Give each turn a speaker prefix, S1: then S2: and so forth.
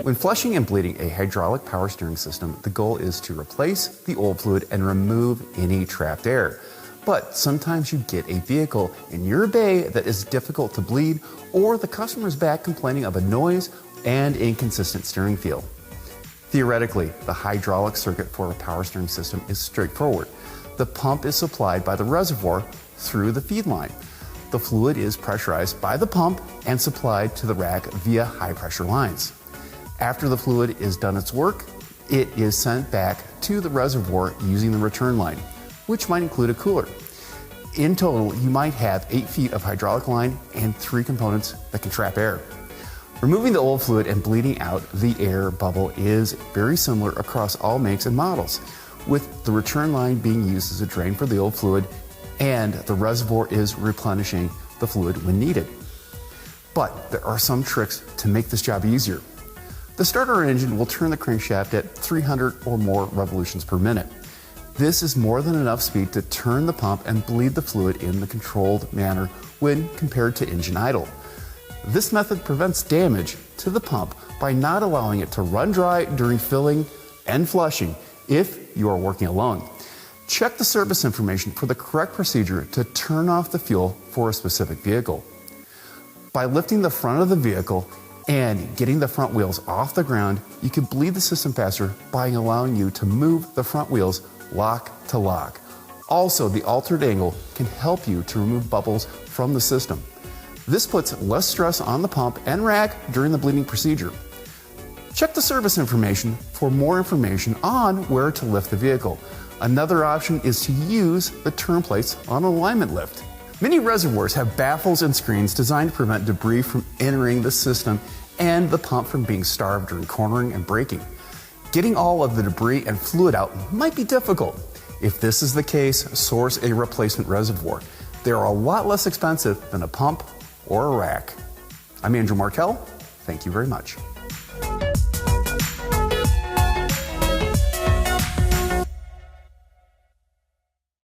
S1: When flushing and bleeding a hydraulic power steering system, the goal is to replace the old fluid and remove any trapped air. But sometimes you get a vehicle in your bay that is difficult to bleed, or the customer's back complaining of a noise and inconsistent steering feel. Theoretically, the hydraulic circuit for a power steering system is straightforward. The pump is supplied by the reservoir through the feed line. The fluid is pressurized by the pump and supplied to the rack via high pressure lines. After the fluid is done its work, it is sent back to the reservoir using the return line, which might include a cooler. In total, you might have 8 feet of hydraulic line and 3 components that can trap air. Removing the old fluid and bleeding out the air bubble is very similar across all makes and models, with the return line being used as a drain for the old fluid and the reservoir is replenishing the fluid when needed. But there are some tricks to make this job easier. The starter engine will turn the crankshaft at 300 or more revolutions per minute. This is more than enough speed to turn the pump and bleed the fluid in the controlled manner when compared to engine idle. This method prevents damage to the pump by not allowing it to run dry during filling and flushing if you are working alone. Check the service information for the correct procedure to turn off the fuel for a specific vehicle. By lifting the front of the vehicle and getting the front wheels off the ground, you can bleed the system faster by allowing you to move the front wheels lock to lock. Also, the altered angle can help you to remove bubbles from the system. This puts less stress on the pump and rack during the bleeding procedure. Check the service information for more information on where to lift the vehicle. Another option is to use the turn plates on an alignment lift. Many reservoirs have baffles and screens designed to prevent debris from entering the system and the pump from being starved during cornering and braking. Getting all of the debris and fluid out might be difficult. If this is the case, source a replacement reservoir. They are a lot less expensive than a pump or a rack. I'm Andrew Martell. Thank you very much.